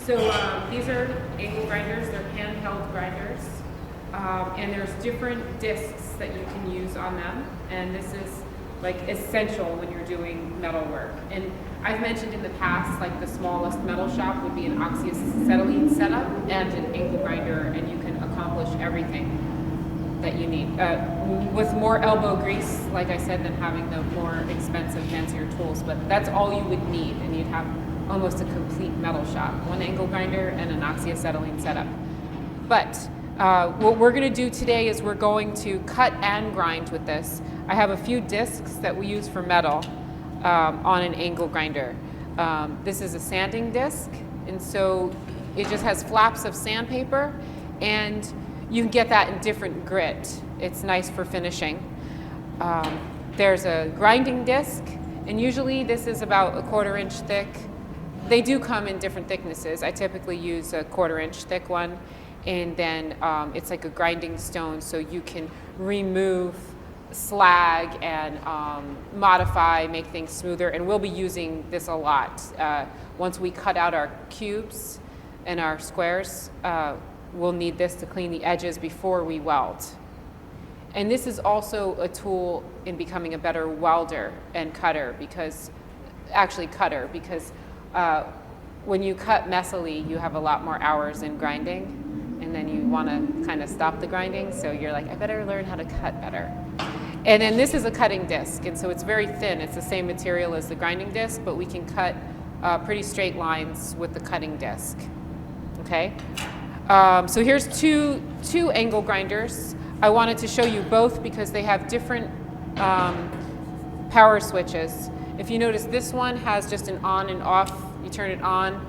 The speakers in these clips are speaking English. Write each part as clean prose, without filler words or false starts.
So these are angle grinders. They're handheld grinders. And there's different discs that you can use on them. And this is like essential when you're doing metal work. And I've mentioned in the past, like the smallest metal shop would be an oxyacetylene setup and an angle grinder, and you can accomplish everything that you need. With more elbow grease, like I said, than having the more expensive, fancier tools, but that's all you would need, and you'd have almost a complete metal shop. One angle grinder and an oxyacetylene setup. But what we're gonna do today is we're going to cut and grind with this. I have a few discs that we use for metal on an angle grinder. This is a sanding disc, and so it just has flaps of sandpaper, and you can get that in different grit. It's nice for finishing. There's a grinding disc, and usually this is about 1/4 inch thick. They do come in different thicknesses. I typically use a 1/4 inch thick one, and then it's like a grinding stone, so you can remove slag and modify, make things smoother, and we'll be using this a lot. Once we cut out our cubes and our squares, we'll need this to clean the edges before we weld. And this is also a tool in becoming a better welder and cutter, because when you cut messily, you have a lot more hours in grinding, and then you want to kind of stop the grinding, so you're like, I better learn how to cut better. And then this is a cutting disc, and so it's very thin. It's the same material as the grinding disc, but we can cut pretty straight lines with the cutting disc. Okay? So here's two angle grinders. I wanted to show you both because they have different power switches. If you notice, this one has just an on and off. You turn it on,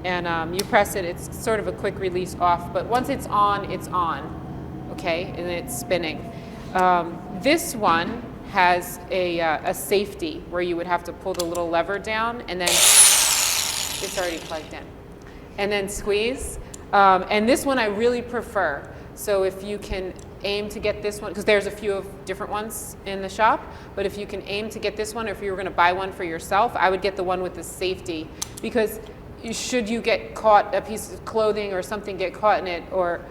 and you press it. It's sort of a quick release off, but once it's on, okay? And it's spinning. This one has a safety where you would have to pull the little lever down, and then it's already plugged in, and then squeeze. And this one I really prefer. So if you can aim to get this one, because there's a few of different ones in the shop, but if you can aim to get this one, or if you were going to buy one for yourself, I would get the one with the safety, because should you get caught, a piece of clothing or something get caught in it, or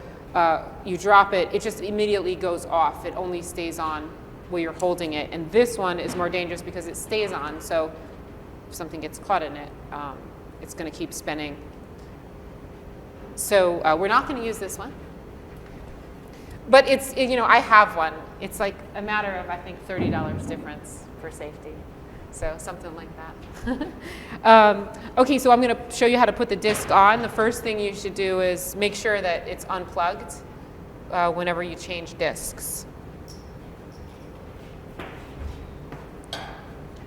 you drop it, it just immediately goes off. It only stays on while you're holding it. And this one is more dangerous because it stays on, so if something gets caught in it, it's going to keep spinning. So we're not going to use this one. But it's, I have one. It's like a matter of, I think, $30 difference for safety. So something like that. Okay, so I'm going to show you how to put the disc on. The first thing you should do is make sure that it's unplugged whenever you change discs.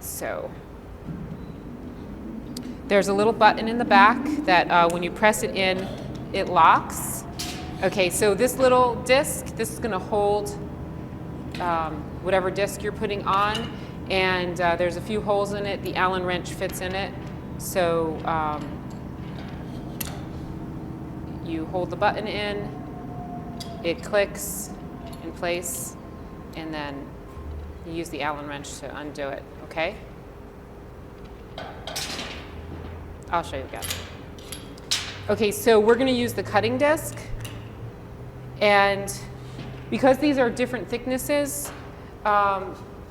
So there's a little button in the back that when you press it in, it locks. Okay, so this little disc, this is going to hold whatever disc you're putting on, and there's a few holes in it. The Allen wrench fits in it, so you hold the button in, it clicks in place, and then you use the Allen wrench to undo it, okay? I'll show you again. Okay, so we're going to use the cutting disc. And because these are different thicknesses,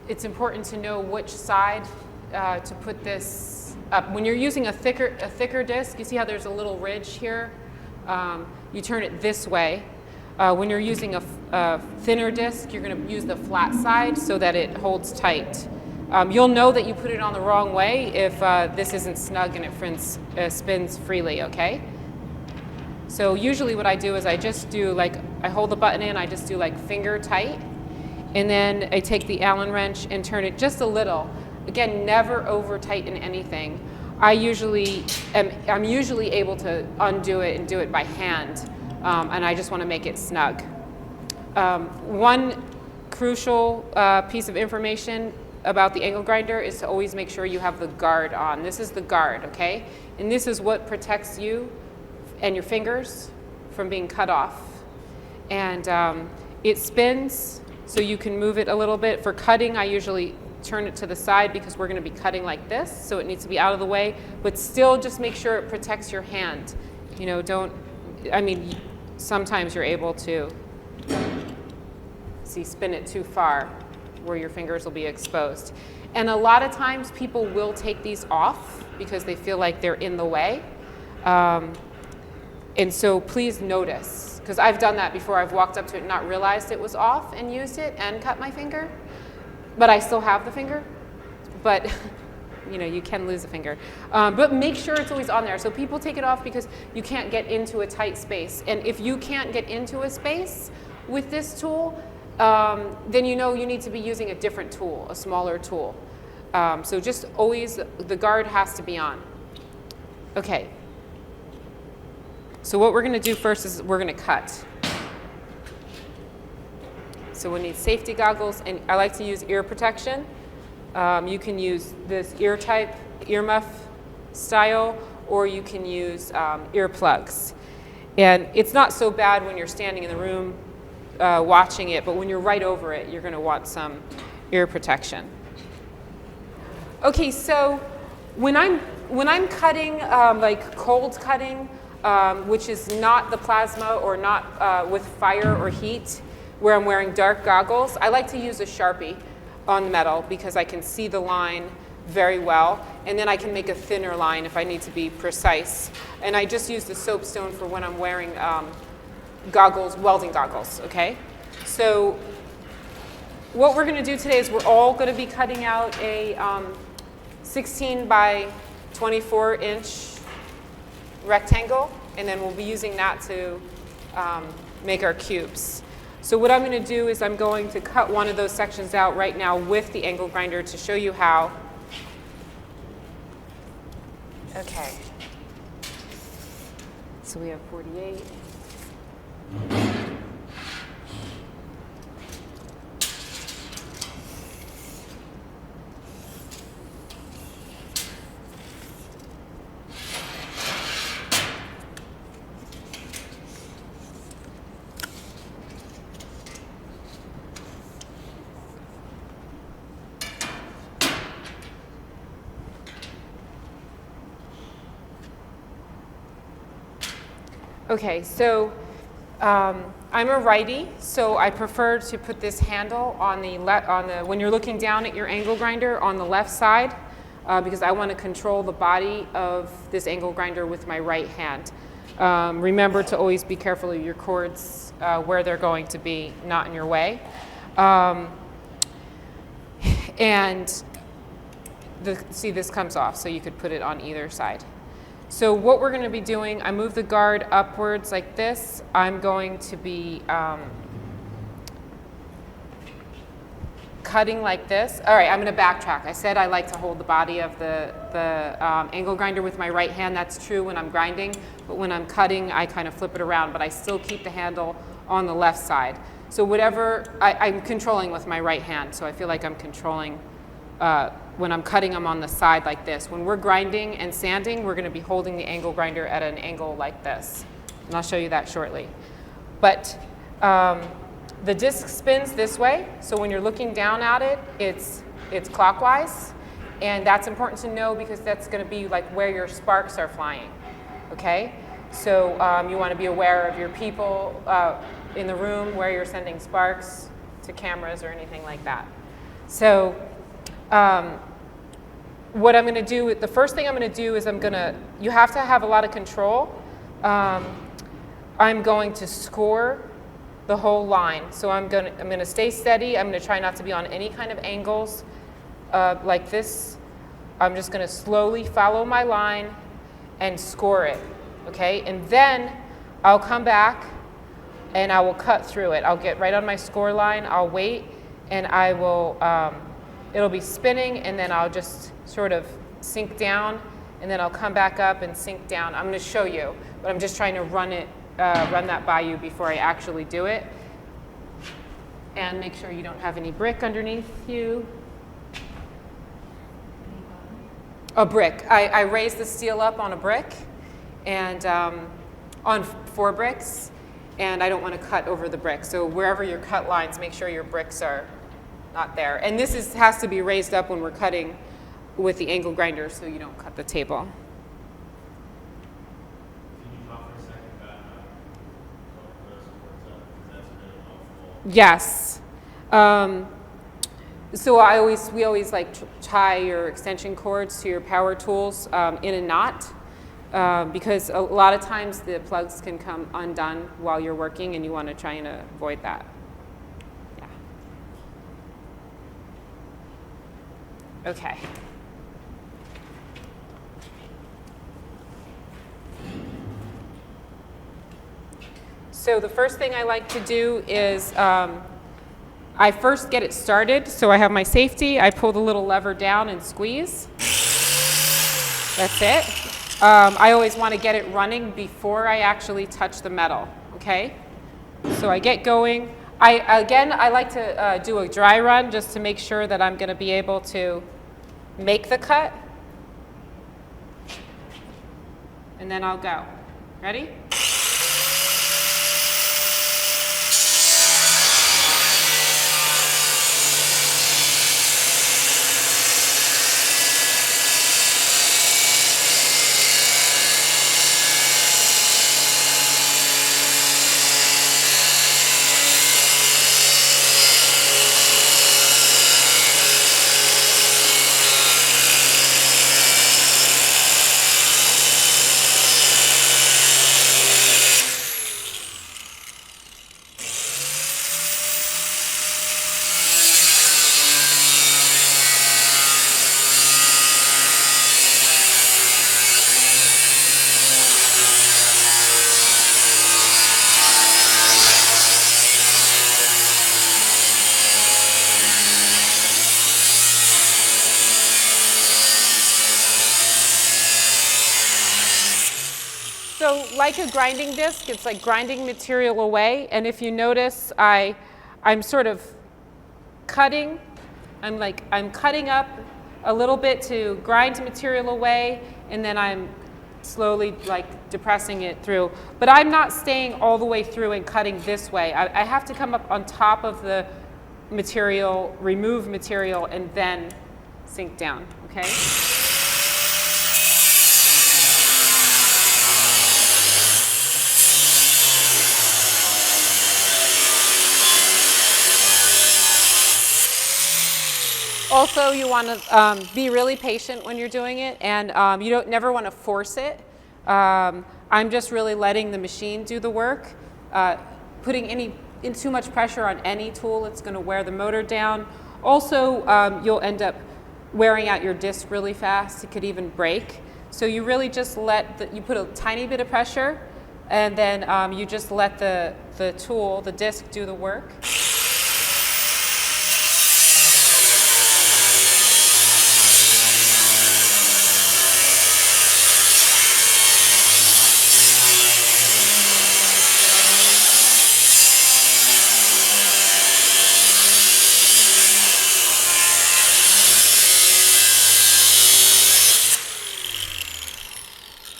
it's important to know which side to put this up. When you're using a thicker disc, you see how there's a little ridge here? You turn it this way. When you're using a thinner disc, you're going to use the flat side so that it holds tight. You'll know that you put it on the wrong way if this isn't snug and it spins freely, okay? So usually what I do is I just do I hold the button in, I just do finger tight, and then I take the Allen wrench and turn it just a little. Again, never over tighten anything. I'm usually able to undo it and do it by hand, and I just want to make it snug. One crucial piece of information about the angle grinder is to always make sure you have the guard on. This is the guard, okay? And this is what protects you and your fingers from being cut off. And it spins, so you can move it a little bit. For cutting, I usually turn it to the side because we're going to be cutting like this, so it needs to be out of the way, but still just make sure it protects your hand You know, don't, I mean, sometimes you're able to, see, spin it too far where your fingers will be exposed. And a lot of times people will take these off because they feel like they're in the way. And so please notice, because I've done that before. I've walked up to it and not realized it was off and used it and cut my finger, but I still have the finger. But you know, you can lose a finger. But make sure it's always on there. So people take it off because you can't get into a tight space. And if you can't get into a space with this tool, then you know you need to be using a different tool, a smaller tool. So just always, the guard has to be on. Okay. So what we're going to do first is we're going to cut. So we need safety goggles, and I like to use ear protection. You can use this earmuff style, or you can use earplugs. And it's not so bad when you're standing in the room watching it, but when you're right over it, you're going to want some ear protection. Okay, so when I'm cutting, like cold cutting, which is not the plasma or not with fire or heat, where I'm wearing dark goggles, I like to use a Sharpie on the metal because I can see the line very well, and then I can make a thinner line if I need to be precise. And I just use the soapstone for when I'm wearing goggles, welding goggles, okay? So what we're gonna do today is we're all gonna be cutting out a 16 by 24 inch rectangle, and then we'll be using that to make our cubes. So what I'm going to do is I'm going to cut one of those sections out right now with the angle grinder to show you how. Okay. So we have 48. Okay, so I'm a righty, so I prefer to put this handle on the when you're looking down at your angle grinder on the left side, because I want to control the body of this angle grinder with my right hand. Remember to always be careful of your cords where they're going to be, not in your way. And see, this comes off, so you could put it on either side. So what we're going to be doing, I move the guard upwards like this. I'm going to be cutting like this. All right, I'm going to backtrack. I said I like to hold the body of the angle grinder with my right hand. That's true when I'm grinding, but when I'm cutting, I kind of flip it around, but I still keep the handle on the left side. So whatever, I'm controlling with my right hand, so I feel like I'm controlling when I'm cutting them on the side like this. When we're grinding and sanding, we're going to be holding the angle grinder at an angle like this. And I'll show you that shortly. But the disc spins this way, so when you're looking down at it, it's clockwise. And that's important to know because that's going to be like where your sparks are flying. Okay? So you want to be aware of your people in the room where you're sending sparks to cameras or anything like that. So what I'm going to do, the first thing I'm going to do is you have to have a lot of control. I'm going to score the whole line. So I'm going to stay steady. I'm going to try not to be on any kind of angles like this. I'm just going to slowly follow my line and score it, okay? And then I'll come back and I will cut through it. I'll get right on my score line. I'll wait, and I will, it'll be spinning, and then I'll just sort of sink down, and then I'll come back up and sink down. I'm going to show you, but I'm just trying to run that by you before I actually do it. And make sure you don't have any brick underneath you. A brick. I raised the steel up on a brick, and on 4 bricks, and I don't want to cut over the brick. So wherever your cut lines, make sure your bricks are not there. And this has to be raised up when we're cutting with the angle grinder so you don't cut the table. Can you talk for a Yes. So we always like tie your extension cords to your power tools in a knot because a lot of times the plugs can come undone while you're working, and you want to try and avoid that. Yeah. Okay. So the first thing I like to do is I first get it started. So I have my safety. I pull the little lever down and squeeze. That's it. I always want to get it running before I actually touch the metal. Okay. So I get going. I like to do a dry run just to make sure that I'm going to be able to make the cut. And then I'll go. Ready? So like a grinding disc, it's like grinding material away. And if you notice, I'm sort of cutting. I'm cutting up a little bit to grind material away, and then I'm slowly like depressing it through. But I'm not staying all the way through and cutting this way. I have to come up on top of the material, remove material, and then sink down, okay? Also, you want to be really patient when you're doing it, and you never want to force it. I'm just really letting the machine do the work. Putting too much pressure on any tool, it's going to wear the motor down. Also, you'll end up wearing out your disc really fast. It could even break. So you really just you put a tiny bit of pressure, and then you just let the tool, the disc, do the work.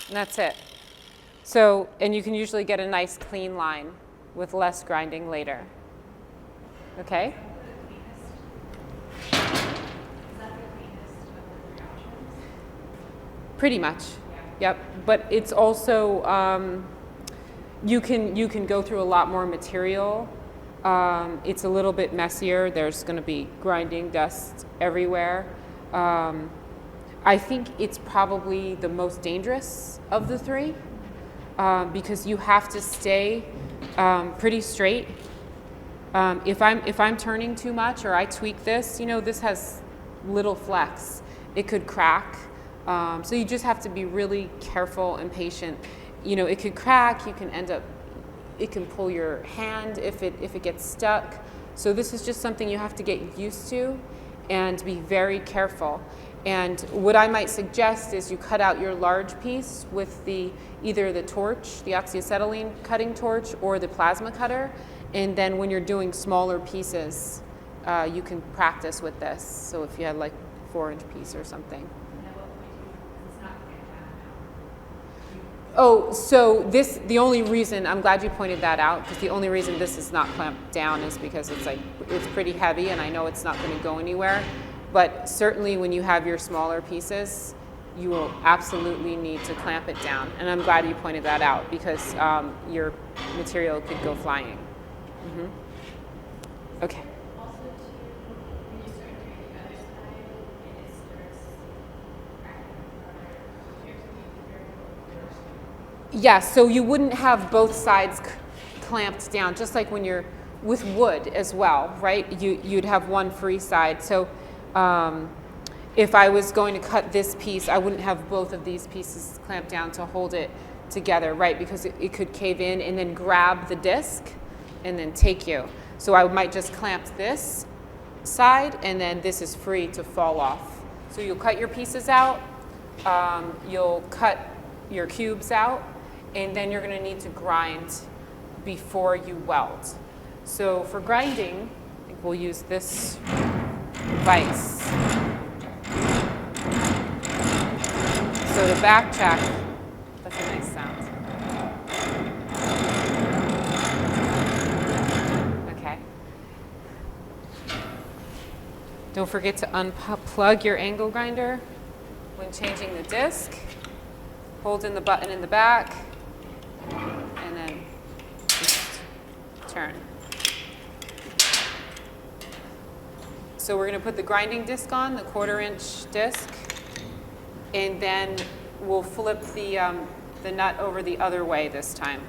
And that's it. So, and you can usually get a nice clean line with less grinding later. Okay? Is that the cleanest of the 3 options? Pretty much. Yeah. Yep. But it's also, you can go through a lot more material. It's a little bit messier. There's going to be grinding dust everywhere. I think it's probably the most dangerous of the 3 because you have to stay pretty straight. If I'm turning too much or I tweak this, this has little flex. It could crack. So you just have to be really careful and patient. It could crack. It can pull your hand if it gets stuck. So this is just something you have to get used to and be very careful. And what I might suggest is you cut out your large piece with either the torch, the oxyacetylene cutting torch, or the plasma cutter. And then when you're doing smaller pieces, you can practice with this. So if you had like a 4-inch piece or something. And at what point do you, it's not clamped down now? Oh, so the only reason, I'm glad you pointed that out, because the only reason this is not clamped down is because it's pretty heavy and I know it's not going to go anywhere. But certainly when you have your smaller pieces, you will absolutely need to clamp it down. And I'm glad you pointed that out because your material could go flying. Mm-hmm. Okay. Also, too, when you start doing the other side, it starts cracking further. You have to be very careful. Yeah, so you wouldn't have both sides clamped down, just like when you're with wood as well, right? You'd have one free side. So if I was going to cut this piece, I wouldn't have both of these pieces clamped down to hold it together, right? Because it could cave in and then grab the disc and then take you. So I might just clamp this side and then this is free to fall off. So you'll cut your pieces out, you'll cut your cubes out, and then you're gonna need to grind before you weld. So for grinding, I think we'll use this vise. So to backtrack, that's a nice sound. Okay. Don't forget to unplug your angle grinder when changing the disc. Hold in the button in the back, and then just turn. So we're going to put the grinding disc on, the 1/4-inch disc, and then we'll flip the nut over the other way this time.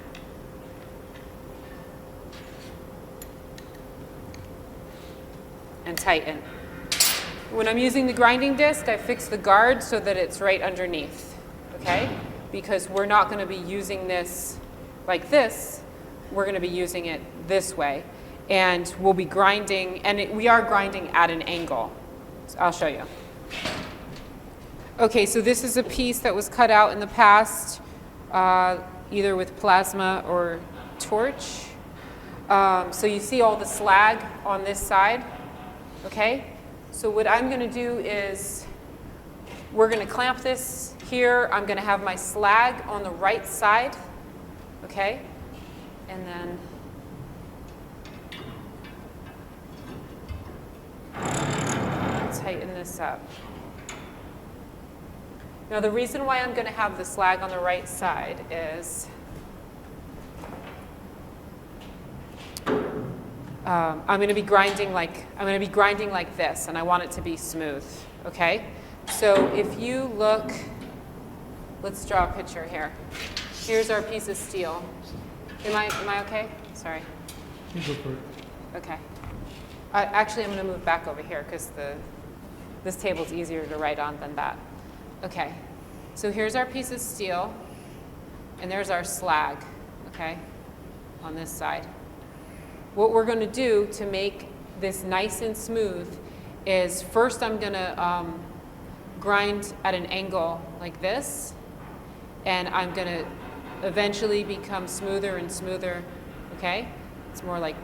And tighten. When I'm using the grinding disc, I fix the guard so that it's right underneath, okay? Because we're not going to be using this like this, we're going to be using it this way. And we'll be grinding, and we are grinding at an angle. So I'll show you. Okay, so this is a piece that was cut out in the past, either with plasma or torch. So you see all the slag on this side, okay? So what I'm going to do is we're going to clamp this here. I'm going to have my slag on the right side, okay? And then tighten this up. Now the reason why I'm going to have the slag on the right side is I'm going to be grinding like this, and I want it to be smooth. Okay. So if you look, let's draw a picture here. Here's our piece of steel. Am I okay? Sorry. You go for it. Okay. Actually, I'm going to move back over here because this table's easier to write on than that. Okay. So here's our piece of steel, and there's our slag, okay, on this side. What we're going to do to make this nice and smooth is first I'm going to grind at an angle like this, and I'm going to eventually become smoother and smoother, okay? It's more like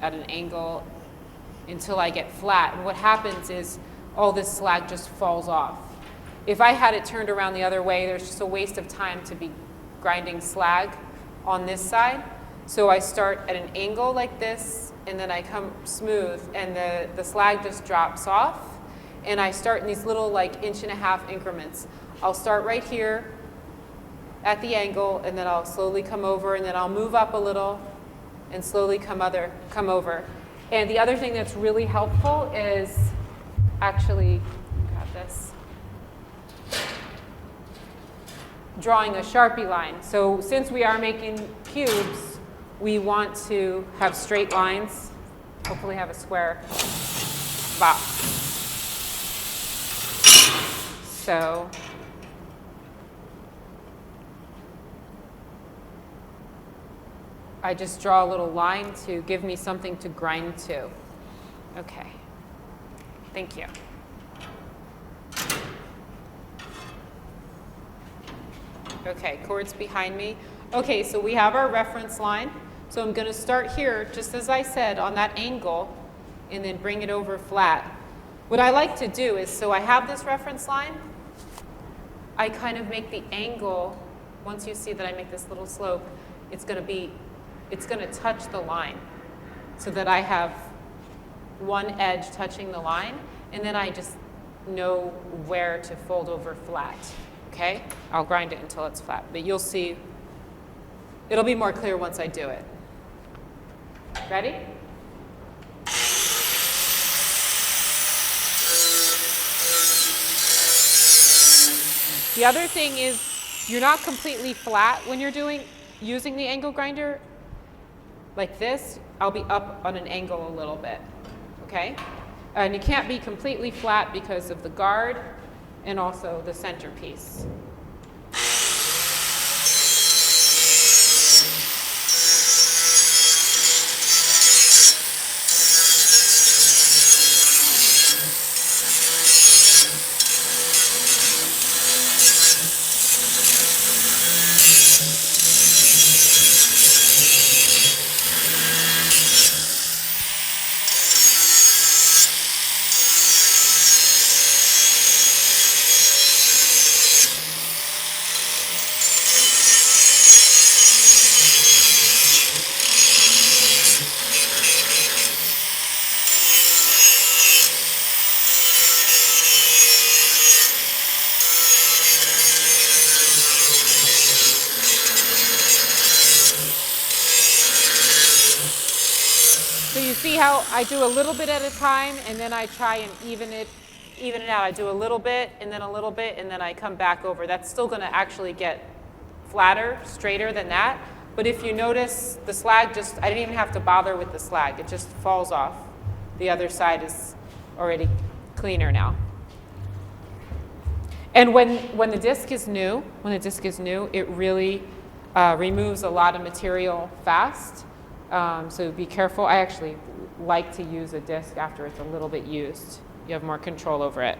at an angle until I get flat. And what happens is all this slag just falls off. If I had it turned around the other way, there's just a waste of time to be grinding slag on this side. So I start at an angle like this, and then I come smooth, and the slag just drops off. And I start in these little like 1.5-inch increments. I'll start right here at the angle, and then I'll slowly come over, and then I'll move up a little and slowly come over. And the other thing that's really helpful is actually, grab this, drawing a Sharpie line. So since we are making cubes, we want to have straight lines, hopefully have a square box. So I just draw a little line to give me something to grind to. Okay, thank you. Okay, cords behind me. Okay, so we have our reference line. So I'm going to start here, just as I said, on that angle, and then bring it over flat. What I like to do is, so I have this reference line, I kind of make the angle, once you see that I make this little slope, it's going to touch the line, so that I have one edge touching the line, and then I just know where to fold over flat. Okay? I'll grind it until it's flat, but you'll see, it'll be more clear once I do it. Ready? The other thing is you're not completely flat when you're using the angle grinder. Like this, I'll be up on an angle a little bit, okay? And you can't be completely flat because of the guard and also the centerpiece. So you see how I do a little bit at a time, and then I try and even it out. I do a little bit, and then a little bit, and then I come back over. That's still going to actually get flatter, straighter than that. But if you notice, the slag I didn't even have to bother with the slag. It just falls off. The other side is already cleaner now. And when the disc is new, it really removes a lot of material fast. So be careful. I actually like to use a disc after it's a little bit used. You have more control over it.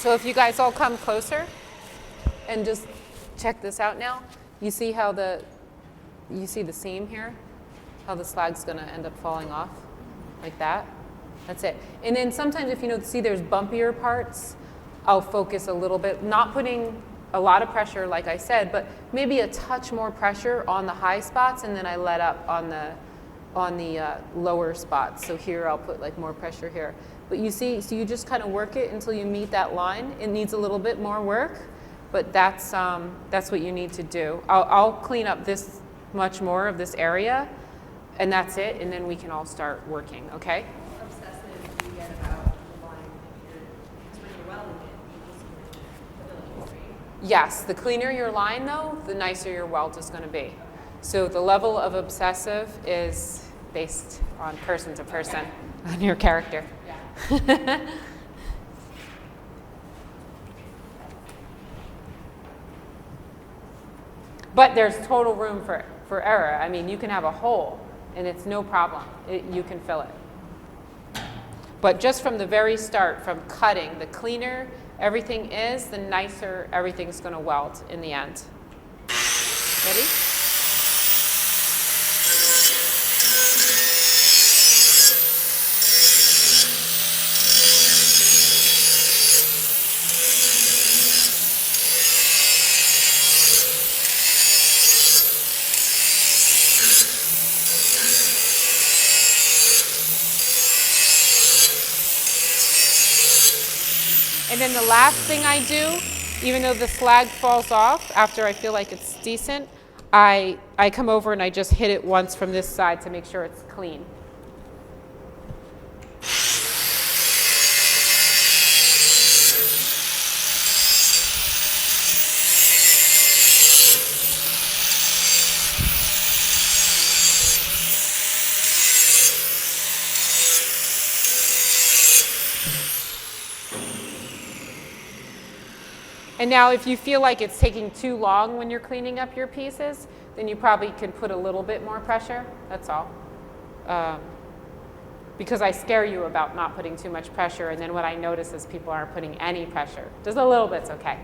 So if you guys all come closer and just check this out now, you see how you see the seam here? How the slag's gonna end up falling off like that. That's it. And then sometimes if you see there's bumpier parts, I'll focus a little bit, not putting a lot of pressure like I said, but maybe a touch more pressure on the high spots, and then I let up on the lower spots. So here I'll put like more pressure here. But you see, so you just kind of work it until you meet that line. It needs a little bit more work, but that's what you need to do. I'll clean up this much more of this area, and that's it, and then we can all start working, okay? How obsessive do you get about the line because when you're welding it, you just the fillings, right? Yes, the cleaner your line though, the nicer your welt is going to be. So the level of obsessive is based on person to person, on your character. Yeah. But there's total room for error. I mean, you can have a hole and it's no problem. You can fill it. But just from the very start, from cutting, the cleaner everything is, the nicer everything's going to weld in the end. Ready? And then the last thing I do, even though the slag falls off after I feel like it's decent, I come over and I just hit it once from this side to make sure it's clean. And now if you feel like it's taking too long when you're cleaning up your pieces, then you probably could put a little bit more pressure, that's all. Because I scare you about not putting too much pressure, and then what I notice is people aren't putting any pressure. Just a little bit's okay.